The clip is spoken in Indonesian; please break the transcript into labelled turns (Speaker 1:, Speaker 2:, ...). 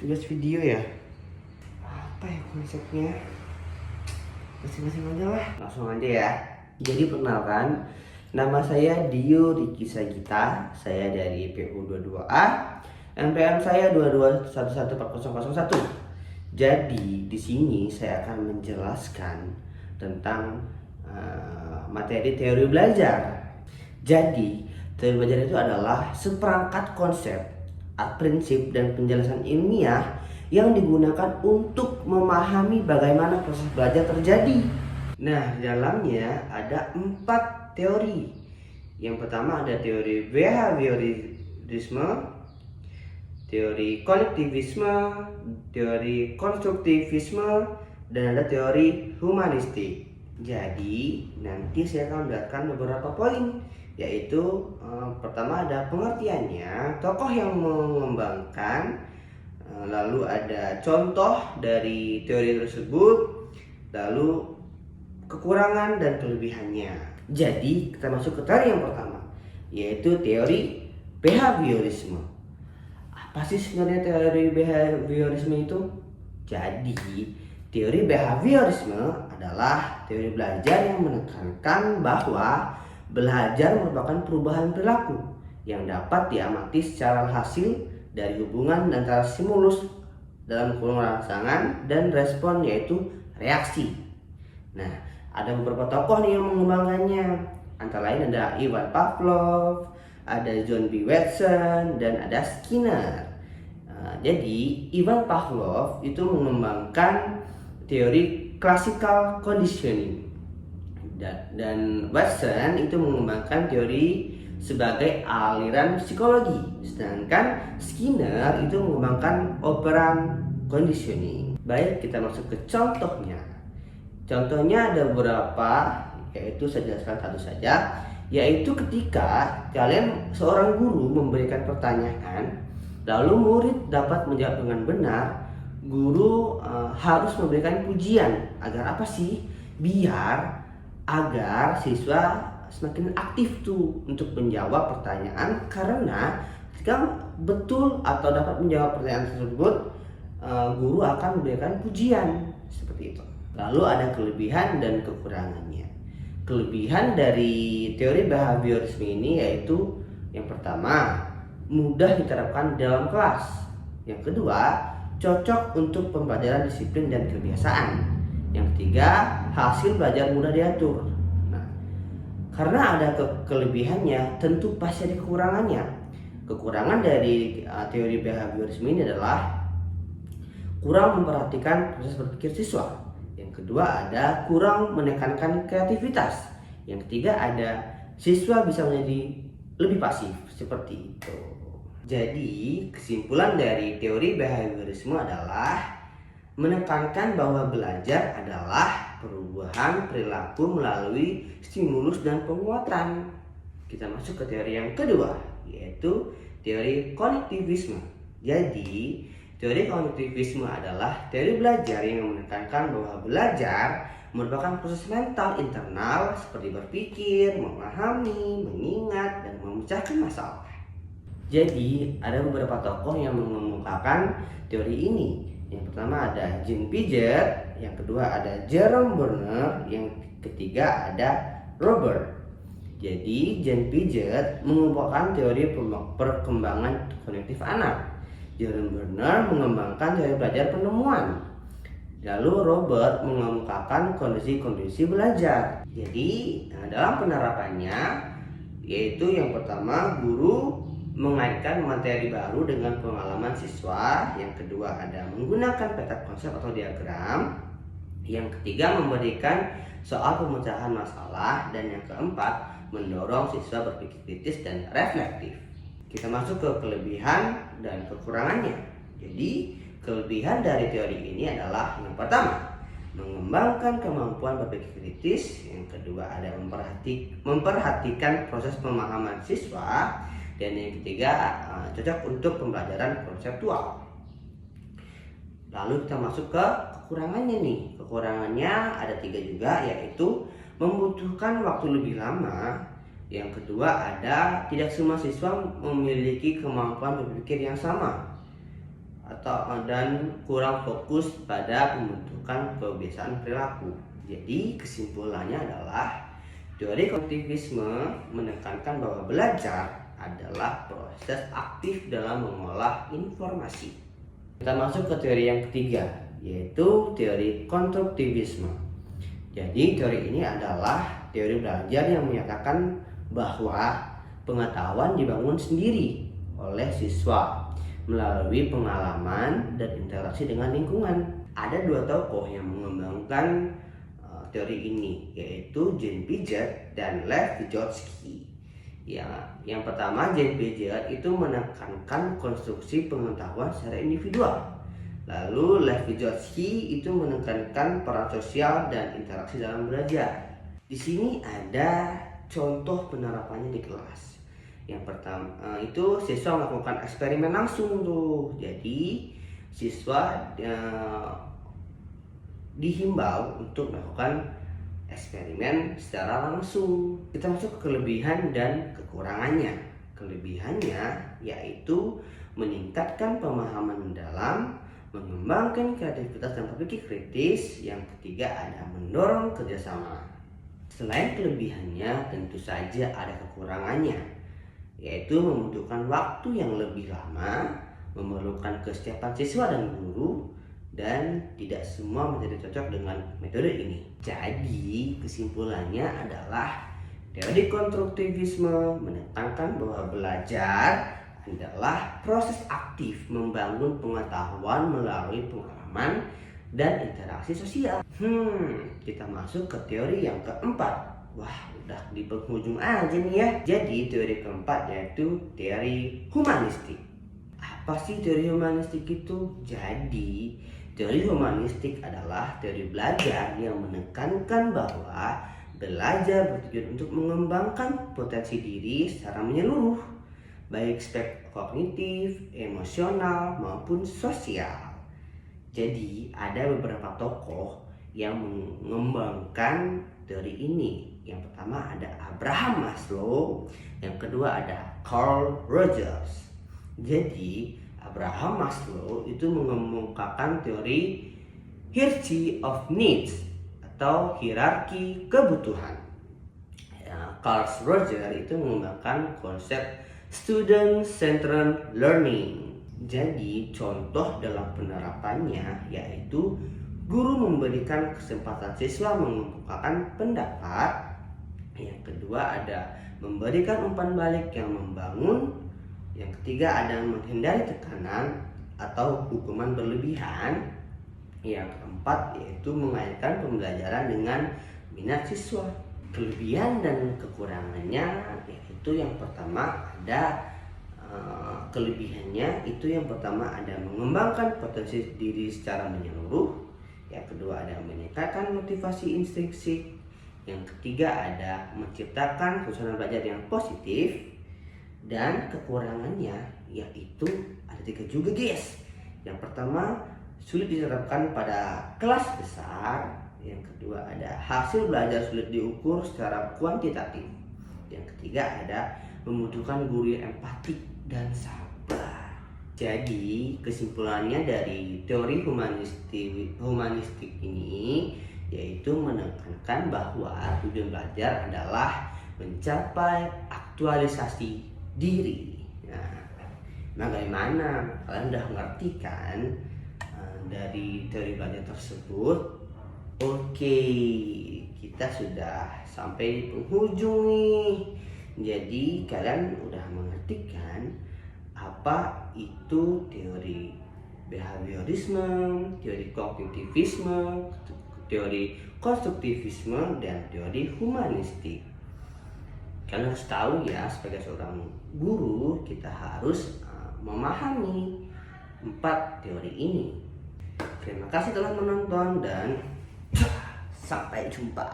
Speaker 1: tugas video ya. Apa ya konsepnya? Masing-masing aja lah. Langsung aja ya. Jadi perkenalkan, nama saya Dio Riki Sagita. Saya dari PU22A. NPM saya 22114001. Jadi di sini saya akan menjelaskan tentang materi teori belajar. Jadi teori belajar itu adalah seperangkat konsep, prinsip dan penjelasan ilmiah yang digunakan untuk memahami bagaimana proses belajar terjadi. Nah, di dalamnya ada 4 teori. Yang pertama ada teori behaviorisme, teori kolektivisme, teori konstruktivisme, dan ada teori humanistik. Jadi nanti saya akan menjelaskan beberapa poin, yaitu pertama ada pengertiannya, tokoh yang mengembangkan, lalu ada contoh dari teori tersebut, lalu kekurangan dan kelebihannya. Jadi kita masuk ke teori yang pertama, yaitu teori behaviorisme. Apa sih sebenarnya teori behaviorisme itu? Jadi teori behaviorisme adalah teori belajar yang menekankan bahwa belajar merupakan perubahan perilaku yang dapat diamati secara hasil dari hubungan antara stimulus dalam kurung rangsangan dan respon, yaitu reaksi. Nah, ada beberapa tokoh nih yang mengembangkannya. Antara lain ada Ivan Pavlov, ada John B. Watson, dan ada Skinner. Jadi Ivan Pavlov itu mengembangkan teori classical conditioning, dan Watson itu mengembangkan teori sebagai aliran psikologi, sedangkan Skinner itu mengembangkan operant conditioning. Baik, kita masuk ke contohnya. Contohnya ada beberapa, yaitu saya jelaskan satu saja, yaitu ketika kalian seorang guru memberikan pertanyaan, lalu murid dapat menjawab dengan benar, guru harus memberikan pujian. Agar apa sih? Biar agar siswa semakin aktif tuh untuk menjawab pertanyaan, karena jika betul atau dapat menjawab pertanyaan tersebut, guru akan memberikan pujian seperti itu. Lalu ada kelebihan dan kekurangannya. Kelebihan dari teori behaviorisme ini yaitu yang pertama, mudah diterapkan dalam kelas. Yang kedua, cocok untuk pembelajaran disiplin dan kebiasaan. Yang ketiga, hasil belajar mudah diatur. Nah, karena ada kelebihannya, tentu pasti ada kekurangannya. Kekurangan dari teori behaviorisme ini adalah kurang memperhatikan proses berpikir siswa. Yang kedua ada kurang menekankan kreativitas. Yang ketiga ada siswa bisa menjadi lebih pasif, seperti itu. Jadi kesimpulan dari teori behaviorisme adalah menekankan bahwa belajar adalah perubahan perilaku melalui stimulus dan penguatan. Kita masuk ke teori yang kedua, yaitu teori kognitivisme. Jadi teori kognitivisme adalah teori belajar yang menekankan bahwa belajar merupakan proses mental internal seperti berpikir, memahami, mengingat, dan memecahkan masalah. Jadi ada beberapa tokoh yang mengemukakan teori ini. Yang pertama ada Jean Piaget, yang kedua ada Jerome Bernard, yang ketiga ada Robert. Jadi Jean Piaget mengemukakan teori perkembangan kognitif anak. Jerome Bernard mengembangkan teori belajar penemuan. Lalu Robert mengemukakan kondisi-kondisi belajar. Jadi dalam penerapannya, yaitu yang pertama, guru mengaitkan materi baru dengan pengalaman siswa. Yang kedua ada menggunakan peta konsep atau diagram. Yang ketiga memberikan soal pemecahan masalah. Dan yang keempat mendorong siswa berpikir kritis dan reflektif. Kita masuk ke kelebihan dan kekurangannya. Jadi kelebihan dari teori ini adalah yang pertama, mengembangkan kemampuan berpikir kritis. Yang kedua ada memperhatikan proses pemahaman siswa. Dan yang ketiga cocok untuk pembelajaran konseptual. Lalu kita masuk ke kekurangannya nih. Kekurangannya ada 3 juga, yaitu membutuhkan waktu lebih lama. Yang kedua ada tidak semua siswa memiliki kemampuan berpikir yang sama. dan kurang fokus pada pembentukan kebiasaan perilaku. Jadi kesimpulannya adalah teori kognitivisme menekankan bahwa belajar adalah proses aktif dalam mengolah informasi. Kita masuk ke teori yang ketiga, yaitu teori konstruktivisme. Jadi teori ini adalah teori belajar yang menyatakan bahwa pengetahuan dibangun sendiri oleh siswa melalui pengalaman dan interaksi dengan lingkungan. Ada dua tokoh yang mengembangkan teori ini, yaitu Jean Piaget dan Lev Vygotsky. Yang pertama, Jean Piaget itu menekankan konstruksi pengetahuan secara individual. Lalu Lev Vygotsky itu menekankan peran sosial dan interaksi dalam belajar. Di sini ada contoh penerapannya di kelas. Yang pertama itu siswa melakukan eksperimen langsung tuh. Jadi siswa dihimbau untuk melakukan eksperimen secara langsung. Kita masuk ke kelebihan dan kekurangannya. Kelebihannya yaitu meningkatkan pemahaman mendalam, mengembangkan kreativitas dan berpikir kritis. Yang ketiga ada mendorong kerjasama. Selain kelebihannya, tentu saja ada kekurangannya, yaitu membutuhkan waktu yang lebih lama, memerlukan kesiapan siswa dan guru, dan tidak semua menjadi cocok dengan metode ini. Jadi kesimpulannya adalah teori konstruktivisme menekankan bahwa belajar adalah proses aktif membangun pengetahuan melalui pengalaman dan interaksi sosial. Kita masuk ke teori yang keempat. Wah, udah di penghujung aja nih ya. Jadi teori keempat yaitu teori humanistik. Apa sih teori humanistik itu? Jadi teori humanistik adalah teori belajar yang menekankan bahwa belajar bertujuan untuk mengembangkan potensi diri secara menyeluruh, baik aspek kognitif, emosional maupun sosial. Jadi ada beberapa tokoh yang mengembangkan teori ini. Yang pertama ada Abraham Maslow, yang kedua ada Carl Rogers. Jadi Abraham Maslow itu mengemukakan teori hierarchy of needs atau hierarki kebutuhan. Carl Rogers itu mengembangkan konsep student centered learning. Jadi contoh dalam penerapannya yaitu guru memberikan kesempatan siswa mengemukakan pendapat. Yang kedua ada memberikan umpan balik yang membangun. Yang ketiga ada menghindari tekanan atau hukuman berlebihan. Yang keempat yaitu mengaitkan pembelajaran dengan minat siswa. Kelebihan dan kekurangannya yaitu yang pertama ada kelebihannya itu yang pertama ada mengembangkan potensi diri secara menyeluruh. Yang kedua ada meningkatkan motivasi intrinsik. Yang ketiga ada menciptakan suasana belajar yang positif. Dan kekurangannya yaitu ada 3 juga guys. Yang pertama sulit diterapkan pada kelas besar. Yang kedua ada hasil belajar sulit diukur secara kuantitatif. Yang ketiga ada membutuhkan guru yang empatik dan sabar. Jadi kesimpulannya dari teori humanistik ini yaitu menekankan bahwa tujuan belajar adalah mencapai aktualisasi diri. Nah, bagaimana? Kalian udah ngerti kan dari teori belajar tersebut? Oke, kita sudah sampai di penghujung nih. Jadi kalian udah mengerti kan apa itu teori behaviorisme, teori kognitivisme, teori konstruktivisme, dan teori humanistik. Kalian harus tahu ya, sebagai seorang guru kita harus memahami 4 teori ini. Terima kasih telah menonton dan sampai jumpa.